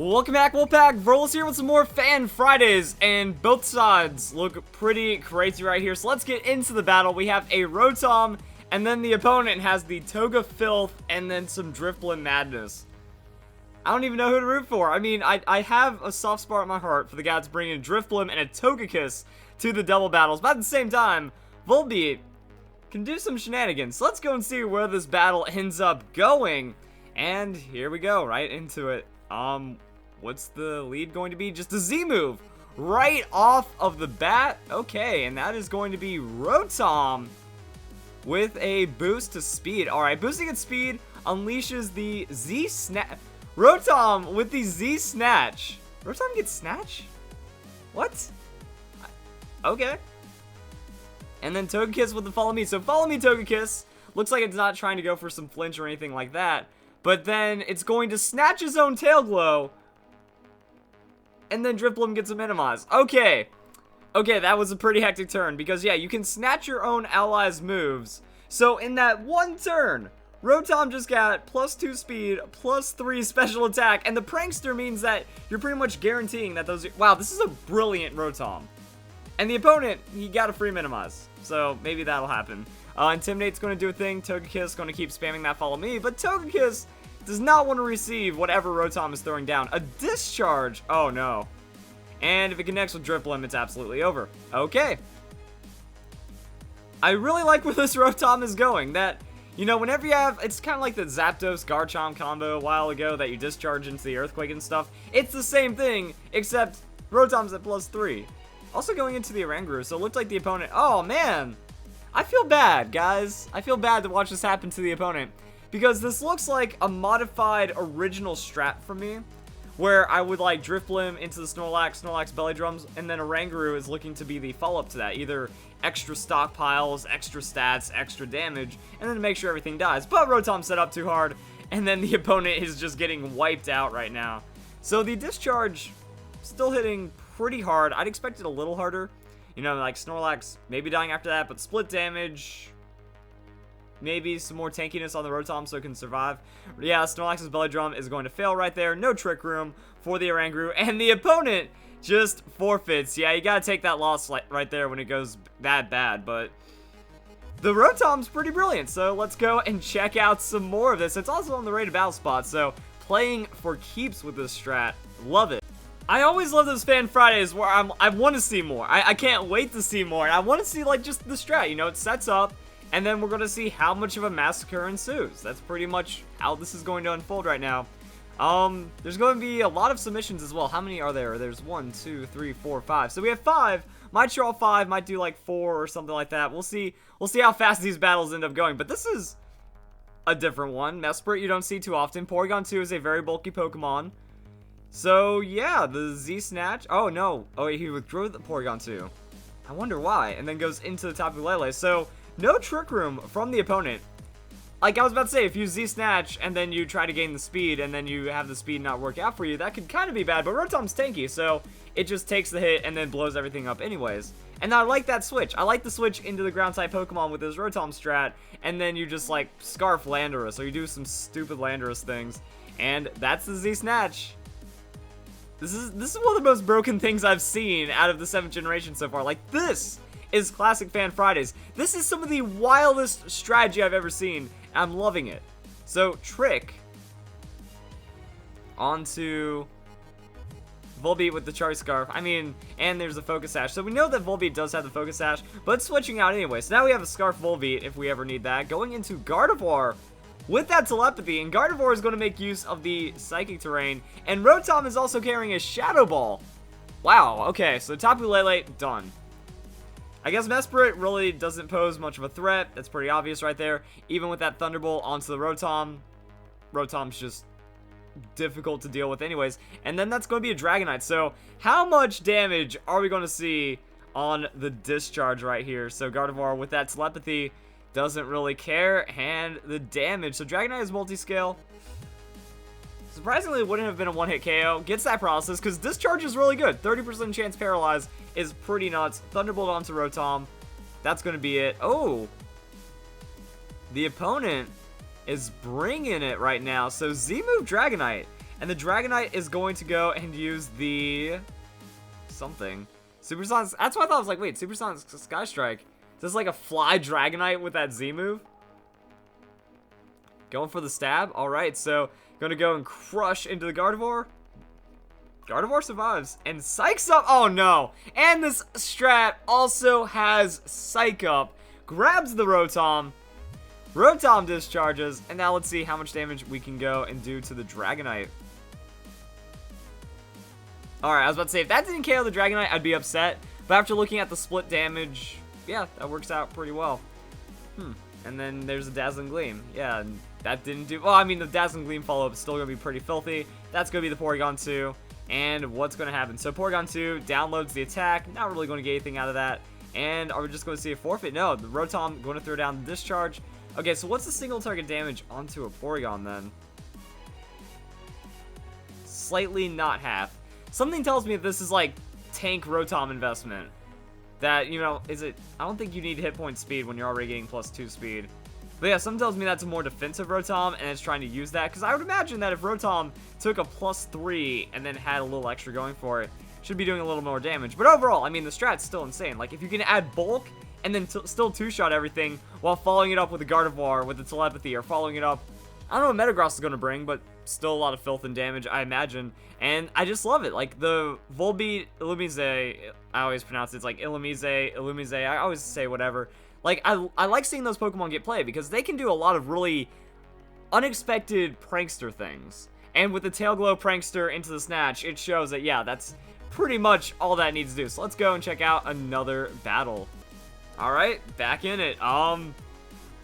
Welcome back, Wolfpack. Verlis here with some more Fan Fridays, and both sides look pretty crazy right here. So let's get into the battle. We have a Rotom, and then the opponent has the Toga Filth, and then some Drifblim Madness. I don't even know who to root for. I mean, I have a soft spot in my heart for the guy that's bringing Drifblim and a Togekiss to the double battles, but at the same time, Volbeat can do some shenanigans. So let's go and see where this battle ends up going. And here we go, right into it. What's the lead going to be? Just a Z move right off of the bat. Okay, and that is going to be Rotom with a boost to speed. All right, boosting its speed unleashes the Z Snatch. Rotom with the Z Snatch. Rotom gets Snatch? What? Okay. And then Togekiss with the Follow Me. So Follow Me Togekiss. Looks like it's not trying to go for some flinch or anything like that. But then it's going to snatch his own Tail Glow. And then Drifblim gets a minimize. Okay. Okay, that was a pretty hectic turn. Because, yeah, you can snatch your own allies' moves. So, in that one turn, Rotom just got +2 speed, +3 special attack. And the Prankster means that you're pretty much guaranteeing that those... Wow, this is a brilliant Rotom. And the opponent, he got a free minimize. So, maybe that'll happen. Intimidate's going to do a thing. Togekiss is going to keep spamming that Follow Me. But Togekiss does not want to receive whatever Rotom is throwing down. A Discharge. Oh, no. And if it connects with Drifblim, it's absolutely over. Okay. I really like where this Rotom is going. That, you know, whenever you have... It's kind of like the Zapdos Garchomp combo a while ago that you discharge into the Earthquake and stuff. It's the same thing, except Rotom's at +3. Also going into the Oranguru, so it looked like the opponent... Oh, man. I feel bad, guys. I feel bad to watch this happen to the opponent. Because this looks like a modified original strat for me. Where I would like Drifblim into the Snorlax Belly Drums, and then Oranguru is looking to be the follow-up to that. Either extra stockpiles, extra stats, extra damage, and then to make sure everything dies. But Rotom set up too hard, and then the opponent is just getting wiped out right now. So the Discharge still hitting pretty hard. I'd expect it a little harder. You know, like Snorlax maybe dying after that, but split damage, maybe some more tankiness on the Rotom so it can survive. But yeah, Snorlax's Belly Drum is going to fail right there. No Trick Room for the Oranguru, and the opponent just forfeits. Yeah, you gotta take that loss right there when it goes that bad, but the Rotom's pretty brilliant, so let's go and check out some more of this. It's also on the rated battle spot, so playing for keeps with this strat. Love it. I always love those Fan Fridays where I want to see more. I can't wait to see more. And I want to see, like, just the strat. You know, it sets up, and then we're going to see how much of a massacre ensues. That's pretty much how this is going to unfold right now. There's going to be a lot of submissions as well. How many are there? There's 1, 2, 3, 4, 5. So we have 5. Might draw 5. Might do, like, 4 or something like that. We'll see. We'll see how fast these battles end up going. But this is a different one. Mesprit you don't see too often. Porygon 2 is a very bulky Pokemon. So, yeah, the Z-Snatch. Oh, no. Oh, he withdrew the Porygon 2. I wonder why. And then goes into the Tapu Lele. So, no Trick Room from the opponent. Like I was about to say, if you Z-Snatch and then you try to gain the speed and then you have the speed not work out for you, that could kind of be bad. But Rotom's tanky, so it just takes the hit and then blows everything up anyways. And I like that switch. I like the switch into the Ground-type Pokemon with this Rotom strat. And then you just, like, Scarf Landorus, or you do some stupid Landorus things. And that's the Z-Snatch. This is one of the most broken things I've seen out of the 7th generation so far. Like, this is classic Fan Fridays. This is some of the wildest strategy I've ever seen. I'm loving it. So, Trick onto Volbeat with the Charge Scarf. I mean, and there's a Focus Sash. So we know that Volbeat does have the Focus Sash, but it's switching out anyway. So now we have a Scarf Volbeat if we ever need that. Going into Gardevoir with that Telepathy, and Gardevoir is going to make use of the Psychic Terrain, and Rotom is also carrying a Shadow Ball. Wow, okay, so Tapu Lele, done. I guess Mesprit really doesn't pose much of a threat. That's pretty obvious right there. Even with that Thunderbolt onto the Rotom, Rotom's just difficult to deal with anyways. And then that's going to be a Dragonite. So how much damage are we going to see on the Discharge right here? So Gardevoir with that Telepathy doesn't really care, and the damage. So Dragonite is multi-scale. Surprisingly, it wouldn't have been a one-hit KO. Gets that process, because Discharge is really good. 30% chance Paralyze is pretty nuts. Thunderbolt onto Rotom. That's going to be it. Oh! The opponent is bringing it right now. So Z-move Dragonite. And the Dragonite is going to go and use the something. Supersonic. That's what I thought. I was like, wait, Supersonic Sky Strike. Is this like a fly Dragonite with that Z move? Going for the stab. All right, so going to go and crush into the Gardevoir. Gardevoir survives and psychs up. Oh no! And this strat also has Psych Up. Grabs the Rotom. Rotom discharges, and now let's see how much damage we can go and do to the Dragonite. Alright, I was about to say, if that didn't KO the Dragonite, I'd be upset. But after looking at the split damage, yeah, that works out pretty well. And then there's a Dazzling Gleam. Yeah, and that didn't do... Well, I mean, the Dazzling Gleam follow-up is still going to be pretty filthy. That's going to be the Porygon 2. And what's going to happen? So Porygon 2 downloads the attack. Not really going to get anything out of that. And are we just going to see a forfeit? No, the Rotom going to throw down the discharge. Okay, so what's the single target damage onto a Porygon then? Slightly not half. Something tells me that this is like tank Rotom investment. That, you know, is it... I don't think you need hit point speed when you're already getting +2 speed. But yeah, something tells me that's a more defensive Rotom, and it's trying to use that. Because I would imagine that if Rotom took a +3 and then had a little extra going for it, should be doing a little more damage. But overall, I mean, the strat's still insane. Like, if you can add bulk and then still two-shot everything while following it up with a Gardevoir with the telepathy, or following it up... I don't know what Metagross is going to bring, but still a lot of filth and damage, I imagine. And I just love it. Like, the Volbeat, Illumise, I always pronounce it, it's like Illumise, I always say whatever. Like, I like seeing those Pokemon get played, because they can do a lot of really unexpected Prankster things. And with the Tail Glow Prankster into the Snatch, it shows that, yeah, that's pretty much all that needs to do. So let's go and check out another battle. Alright, back in it.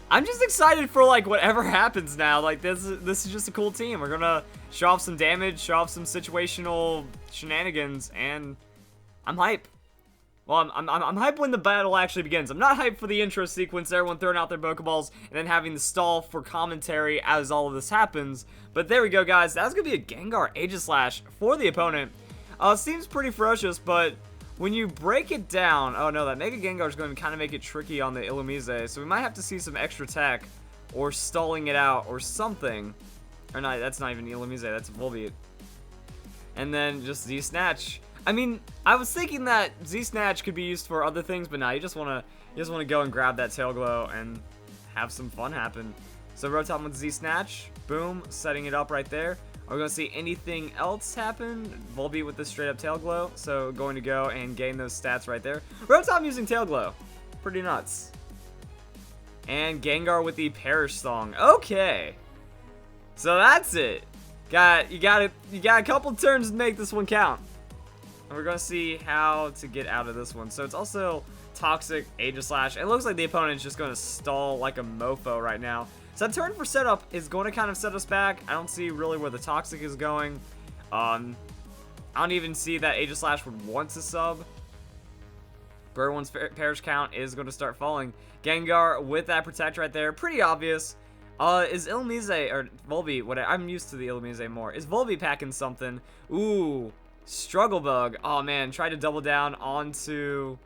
I'm just excited for, like, whatever happens now. Like, this is just a cool team. We're gonna show off some damage, show off some situational shenanigans, and I'm hype. Well, I'm hype when the battle actually begins. I'm not hyped for the intro sequence, everyone throwing out their Pokeballs, and then having the stall for commentary as all of this happens. But there we go, guys. That's gonna be a Gengar Aegislash for the opponent. Seems pretty ferocious, but when you break it down... Oh, no, that Mega Gengar is going to kind of make it tricky on the Illumise, so we might have to see some extra tech, or stalling it out, or something. Or not, that's not even Illumise, that's Volbeat. And then just Z-Snatch. I mean, I was thinking that Z-Snatch could be used for other things, but now you just want to go and grab that Tail Glow and have some fun happen. So Rotom with Z-Snatch, boom, setting it up right there. Are we going to see anything else happen? Volbeat with the straight up Tail Glow, so going to go and gain those stats right there. Rotom using Tail Glow, pretty nuts. And Gengar with the Perish Song. Okay, so that's it. You got a couple turns to make this one count. And we're going to see how to get out of this one. So it's also Toxic, Aegislash. It looks like the opponent's just going to stall like a mofo right now. So that turn for setup is going to kind of set us back. I don't see really where the Toxic is going. I don't even see that Aegislash would want to sub. But everyone's Perish count is going to start falling. Gengar with that Protect right there. Pretty obvious. Is Illumise, or Volbeat, I'm used to the Illumise more. Is Volbeat packing something? Ooh, Struggle Bug. Oh man, try to double down onto...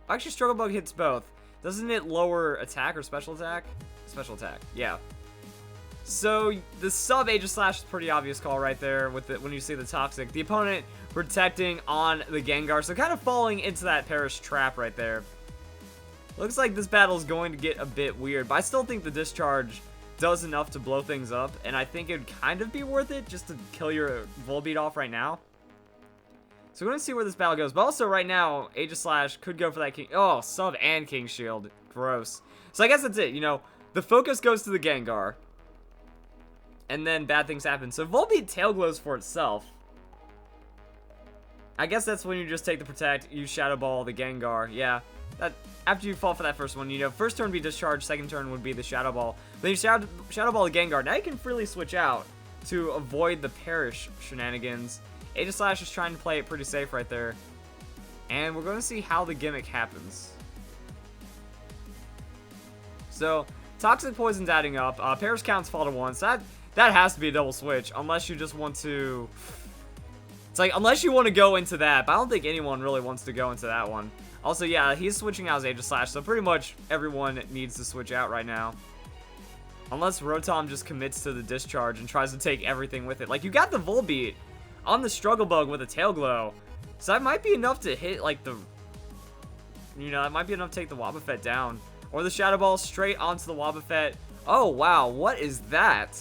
Actually, Struggle Bug hits both. Doesn't it lower attack or special attack? Special attack, yeah. So the sub Aegislash is a pretty obvious call right there with when you see the Toxic. The opponent protecting on the Gengar, so kind of falling into that Perish trap right there. Looks like this battle is going to get a bit weird, but I still think the Discharge does enough to blow things up, and I think it would kind of be worth it just to kill your Volbeat off right now. So we're going to see where this battle goes, but also right now, Aegislash could go for that King... Oh, sub and King Shield. Gross. So I guess that's it, you know. The focus goes to the Gengar. And then bad things happen. So Volbeat Tail Glows for itself. I guess that's when you just take the Protect, you Shadow Ball the Gengar. Yeah. After you fall for that first one, you know, first turn would be Discharge, second turn would be the Shadow Ball. Then you Shadow Ball the Gengar. Now you can freely switch out to avoid the Perish shenanigans. Aegislash is trying to play it pretty safe right there. And we're going to see how the gimmick happens. So... Toxic Poison's adding up. Perish counts fall to 1. So that has to be a double switch. Unless you just want to... It's like, unless you want to go into that. But I don't think anyone really wants to go into that one. Also, yeah, he's switching out his Aegislash. So pretty much everyone needs to switch out right now. Unless Rotom just commits to the discharge and tries to take everything with it. Like, you got the Volbeat on the Struggle Bug with a Tail Glow. So that might be enough to hit, like, the... You know, that might be enough to take the Wobbuffet down. Or the Shadow Ball straight onto the Wobbuffet. Oh, wow. What is that?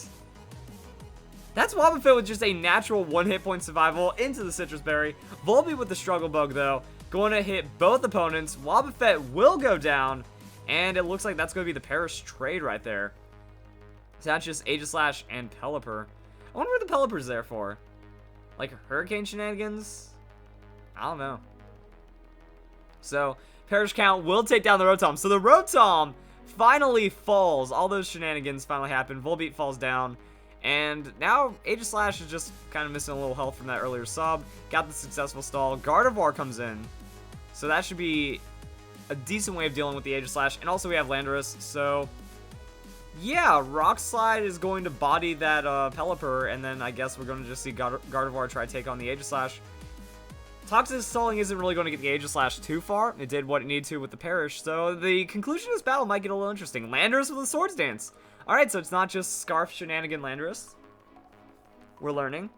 That's Wobbuffet with just a natural 1 hit point survival into the Citrus Berry. Volbeat with the Struggle Bug, though, going to hit both opponents. Wobbuffet will go down. And it looks like that's going to be the Perish trade right there. So that's just Aegislash and Pelipper. I wonder what the Pelipper's there for. Like Hurricane shenanigans? I don't know. So, Perish Count will take down the Rotom. So the Rotom finally falls. All those shenanigans finally happen. Volbeat falls down. And now Aegislash is just kind of missing a little health from that earlier sub. Got the successful stall. Gardevoir comes in. So that should be a decent way of dealing with the Aegislash. And also we have Landorus. So, yeah, Rock Slide is going to body that Pelipper. And then I guess we're going to just see Gardevoir try to take on the Aegislash. Toxic Stalling isn't really going to get the Aegislash too far. It did what it needed to with the Perish. So the conclusion of this battle might get a little interesting. Landorus with a Swords Dance. Alright, so it's not just Scarf Shenanigan Landorus. We're learning.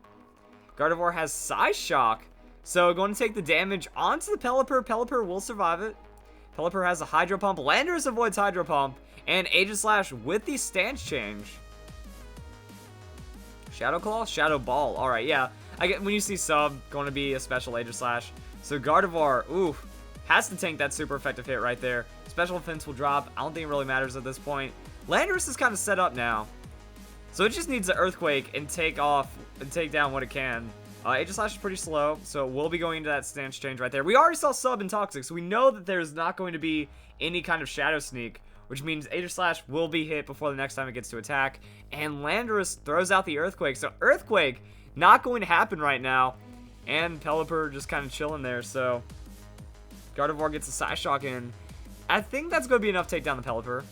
Gardevoir has Psyshock. So going to take the damage onto the Pelipper. Pelipper will survive it. Pelipper has a Hydro Pump. Landorus avoids Hydro Pump. And Aegislash with the stance change. Shadow Claw? Shadow Ball. Alright, yeah. I get when you see sub, going to be a special Aegislash. So Gardevoir, oof, has to tank that super effective hit right there. Special defense will drop. I don't think it really matters at this point. Landorus is kind of set up now. So it just needs an Earthquake and take off and take down what it can. Aegislash is pretty slow, so it will be going into that stance change right there. We already saw sub and Toxic, so we know that there's not going to be any kind of Shadow Sneak, which means Aegislash will be hit before the next time it gets to attack. And Landorus throws out the Earthquake. So Earthquake not going to happen right now. And Pelipper just kind of chilling there. So Gardevoir gets a Psyshock in. I think that's going to be enough to take down the Pelipper.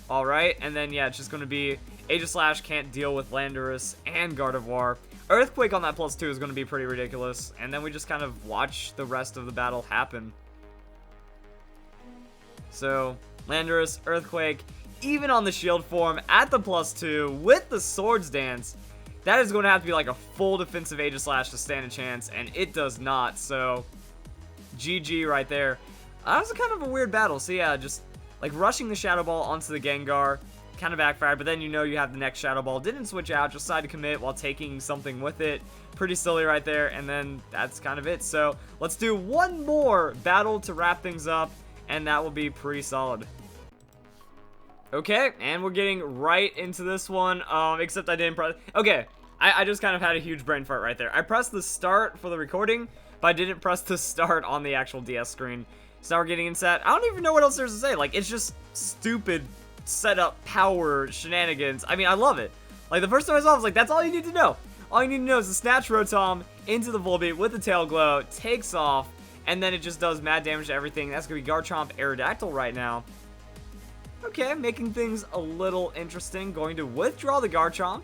Alright, and then yeah, it's just going to be Aegislash can't deal with Landorus and Gardevoir. Earthquake on that +2 is going to be pretty ridiculous. And then we just kind of watch the rest of the battle happen. So Landorus, Earthquake, even on the shield form at the +2 with the Swords Dance. That is going to have to be like a full defensive Aegislash to stand a chance, and it does not. So GG right there. That was kind of a weird battle. So yeah, just like rushing the Shadow Ball onto the Gengar kind of backfired, but then you know you have the next Shadow Ball. Didn't switch out, just decided to commit while taking something with it. Pretty silly right there, and then that's kind of it. So let's do one more battle to wrap things up, and that will be pretty solid. Okay, and we're getting right into this one, except I didn't press... Okay, I just kind of had a huge brain fart right there. I pressed the start for the recording, but I didn't press the start on the actual DS screen. So now we're getting into that. I don't even know what else there's to say. Like, it's just stupid setup power shenanigans. I mean, I love it. Like, the first time I saw it, I was like, that's all you need to know. All you need to know is the Snatch Rotom into the Volbeat with the Tail Glow, takes off, and then it just does mad damage to everything. That's going to be Garchomp Aerodactyl right now. Okay, making things a little interesting. Going to withdraw the Garchomp.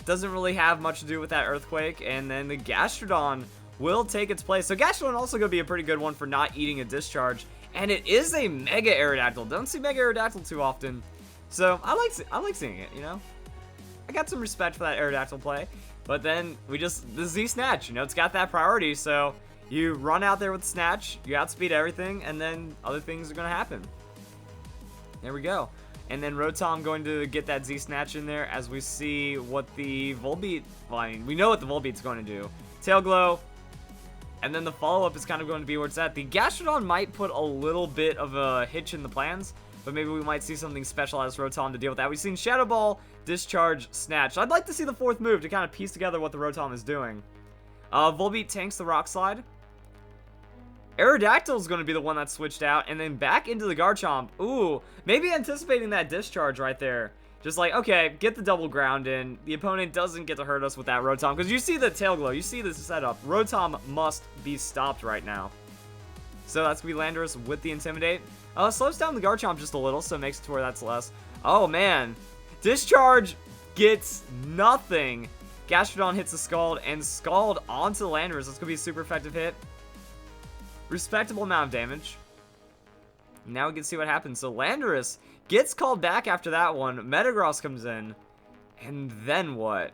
Doesn't really have much to do with that Earthquake. And then the Gastrodon will take its place. So Gastrodon also going to be a pretty good one for not eating a discharge. And it is a Mega Aerodactyl. Don't see Mega Aerodactyl too often. So I like seeing it, you know. I got some respect for that Aerodactyl play. But then we just, the Z-Snatch, you know, it's got that priority. So you run out there with Snatch, you outspeed everything, and then other things are going to happen. There we go. And then Rotom going to get that Z-Snatch in there as we see what the Volbeat, well, I mean, we know what the Volbeat's going to do. Tail Glow, and then the follow-up is kind of going to be where it's at. The Gastrodon might put a little bit of a hitch in the plans, but maybe we might see something special as Rotom to deal with that. We've seen Shadow Ball, Discharge, Snatch. I'd like to see the fourth move to kind of piece together what the Rotom is doing. Volbeat tanks the Rock Slide. Aerodactyl is going to be the one that's switched out, and then back into the Garchomp. Ooh, maybe anticipating that discharge right there. Just like, okay, get the double ground in. The opponent doesn't get to hurt us with that Rotom, because you see the Tail Glow, you see this setup. Rotom must be stopped right now. So that's going to be Landorus with the Intimidate. Slows down the Garchomp just a little, so it makes it to where that's less. Oh, man. Discharge gets nothing. Gastrodon hits the Scald, and Scald onto the Landorus. That's going to be a super effective hit. Respectable amount of damage. Now we can see what happens. So Landorus Gets called back after that one. Metagross comes in. And then what?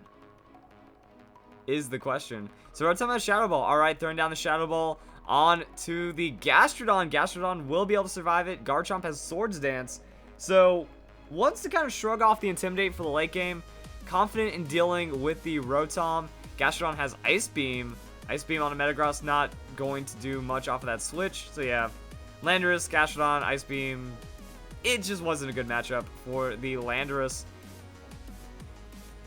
Is the question. So Rotom has Shadow Ball. Alright, throwing down the Shadow Ball on to the Gastrodon. Gastrodon will be able to survive it. Garchomp has Swords Dance. So, wants to kind of shrug off the Intimidate for the late game. Confident in dealing with the Rotom. Gastrodon has Ice Beam. Ice Beam on a Metagross, not going to do much off of that switch. So yeah, Landorus, Gastrodon, Ice Beam. It just wasn't a good matchup for the Landorus.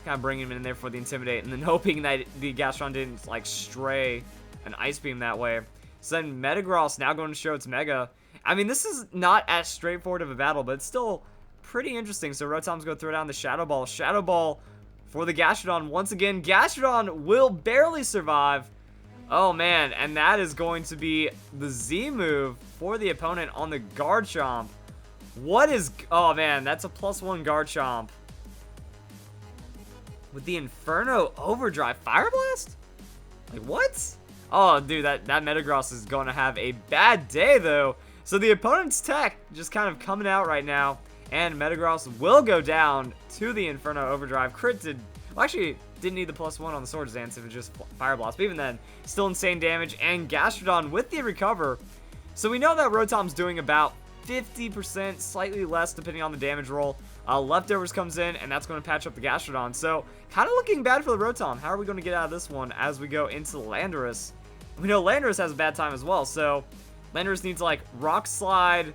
Kind of bringing him in there for the Intimidate, and then hoping that the Gastrodon didn't, like, stray an Ice Beam that way. So then Metagross now going to show its Mega. I mean, this is not as straightforward of a battle, but it's still pretty interesting. So Rotom's going to throw down the Shadow Ball. Shadow Ball for the Gastrodon. Once again, Gastrodon will barely survive. Oh, man, and that is going to be the Z move for the opponent on the Garchomp. What is... Oh, man, that's a +1 Garchomp. With the Inferno Overdrive Fire Blast? Like, what? Oh, dude, that Metagross is going to have a bad day, though. So the opponent's tech just kind of coming out right now. And Metagross will go down to the Inferno Overdrive. Crit did... Well, actually, didn't need the +1 on the Swords Dance if it was just Fire Blast. But even then, still insane damage. And Gastrodon with the recover. So we know that Rotom's doing about 50%, slightly less depending on the damage roll. Leftovers comes in, and that's going to patch up the Gastrodon. So, kind of looking bad for the Rotom. How are we going to get out of this one as we go into Landorus? We know Landorus has a bad time as well, so Landorus needs to, like, Rock Slide,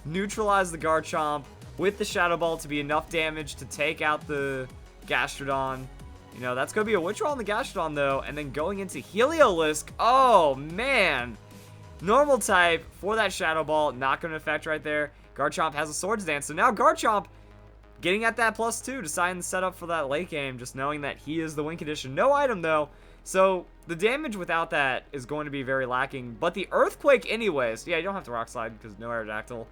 neutralize the Garchomp with the Shadow Ball to be enough damage to take out the Gastrodon. You know, that's going to be a Witch Roll on the Gastrodon, though, and then going into Heliolisk. Oh, man! Normal type for that Shadow Ball, not going to affect right there. Garchomp has a Swords Dance, so now Garchomp getting at that +2, deciding to set up for that late game, just knowing that he is the win condition. No item, though, so the damage without that is going to be very lacking. But the Earthquake anyways, yeah, you don't have to Rock Slide because no Aerodactyl.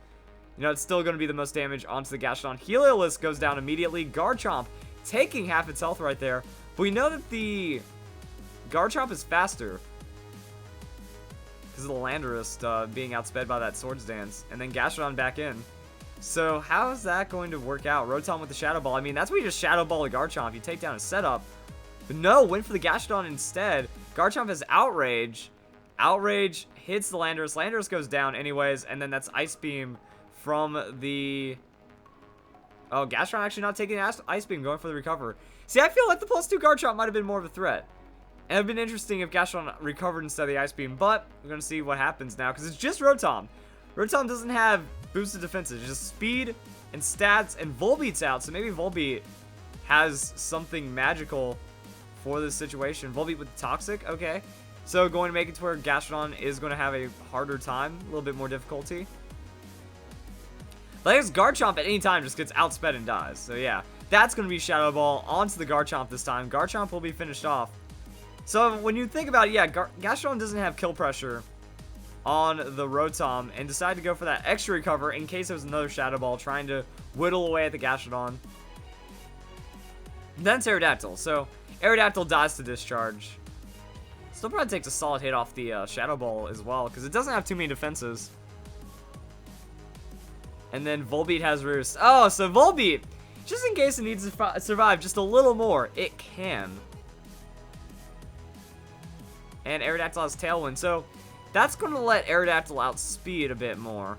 You know, it's still going to be the most damage onto the Gastrodon. Heliolisk goes down immediately. Garchomp taking half its health right there. But we know that the Garchomp is faster because of the Landorus being outsped by that Swords Dance. And then Gastrodon back in. So how is that going to work out? Rotom with the Shadow Ball. I mean, that's where you just Shadow Ball the Garchomp. You take down a setup. But no, went for the Gastrodon instead. Garchomp has Outrage. Outrage hits the Landorus. Landorus goes down anyways. And then that's Ice Beam from the... Oh, Gastrodon actually not taking Ice Beam, going for the recover. See, I feel like the +2 Garchomp might have been more of a threat. And it would have been interesting if Gastrodon recovered instead of the Ice Beam. But we're going to see what happens now because it's just Rotom. Rotom doesn't have boosted defenses, just speed and stats, and Volbeat's out, so maybe Volbeat has something magical for this situation. Volbeat with Toxic, okay. So going to make it to where Gastrodon is going to have a harder time, a little bit more difficulty. But I guess Garchomp at any time just gets outsped and dies, so yeah. That's going to be Shadow Ball onto the Garchomp this time. Garchomp will be finished off. So when you think about it, yeah, Gastrodon doesn't have kill pressure on the Rotom and decide to go for that extra recover in case there was another Shadow Ball trying to whittle away at the Gastrodon. Then it's Aerodactyl. So Aerodactyl dies to discharge. Still probably takes a solid hit off the Shadow Ball as well because it doesn't have too many defenses. And then Volbeat has Roost. Oh, so Volbeat, just in case it needs to survive just a little more, it can. And Aerodactyl has Tailwind, so that's going to let Aerodactyl outspeed a bit more.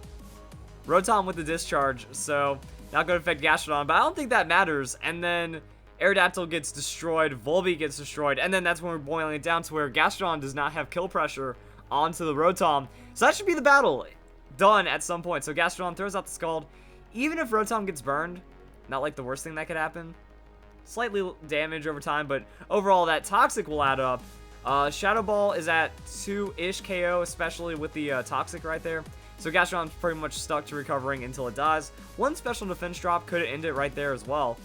Rotom with the discharge, so not going to affect Gastrodon, but I don't think that matters. And then Aerodactyl gets destroyed, Volbeat gets destroyed, and then that's when we're boiling it down to where Gastrodon does not have kill pressure onto the Rotom. So that should be the battle done at some point. So Gastrodon throws out the Scald. Even if Rotom gets burned, not like the worst thing that could happen. Slightly damage over time, but overall that Toxic will add up. Shadow Ball is at 2-ish KO, especially with the Toxic right there. So Gastrodon's pretty much stuck to recovering until it dies. One special defense drop could end it right there as well.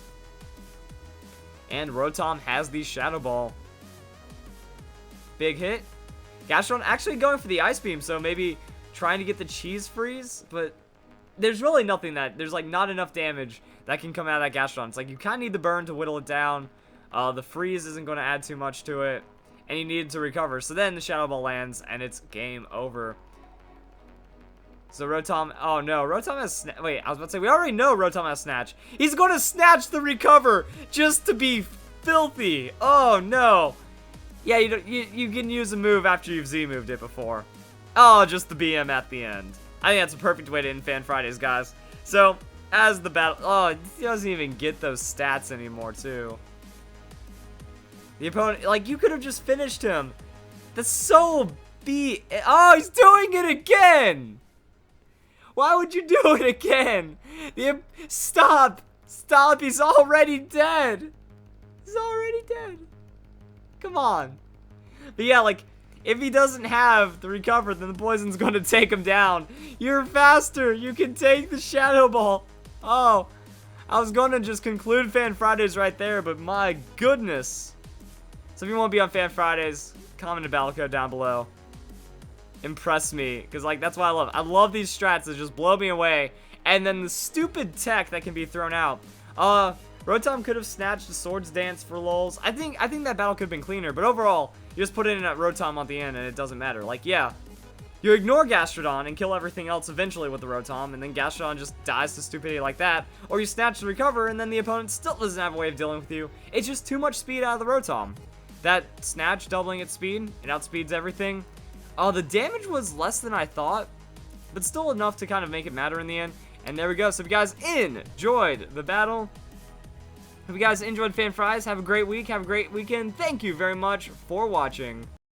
And Rotom has the Shadow Ball. Big hit. Gastrodon actually going for the Ice Beam, so maybe trying to get the Cheese Freeze, but there's really nothing there's like not enough damage that can come out of that Gastrodon. It's like you kind of need the burn to whittle it down. The freeze isn't going to add too much to it. And he needed to recover. So then the Shadow Ball lands, and it's game over. So Rotom, oh no, Rotom has wait, I was about to say, we already know Rotom has Snatch. He's going to Snatch the Recover just to be filthy. Oh no. Yeah, you can use a move after you've Z-moved it before. Oh, just the BM at the end. I think that's a perfect way to end Fan Fridays, guys. So, as the battle, oh, he doesn't even get those stats anymore, too. The opponent, like, you could have just finished him. That's so oh, he's doing it again. Why would you do it again? Stop. Stop. He's already dead. He's already dead. Come on. But yeah, like, if he doesn't have the Recover, then the Poison's going to take him down. You're faster. You can take the Shadow Ball. Oh, I was going to just conclude Fan Fridays right there, but my goodness. So if you want to be on Fan Fridays, comment a battle code down below. Impress me, because like that's what I love. I love these strats that just blow me away, and then the stupid tech that can be thrown out. Rotom could have snatched the Swords Dance for lulz. I think that battle could have been cleaner, but overall, you just put it in at Rotom at the end, and it doesn't matter. Like, yeah, you ignore Gastrodon and kill everything else eventually with the Rotom, and then Gastrodon just dies to stupidity like that, or you snatch the Recover, and then the opponent still doesn't have a way of dealing with you. It's just too much speed out of the Rotom. That Snatch doubling its speed, it outspeeds everything. The damage was less than I thought, but still enough to kind of make it matter in the end. And there we go. So if you guys enjoyed the battle, if you guys enjoyed Fan Fries, have a great week, have a great weekend. Thank you very much for watching.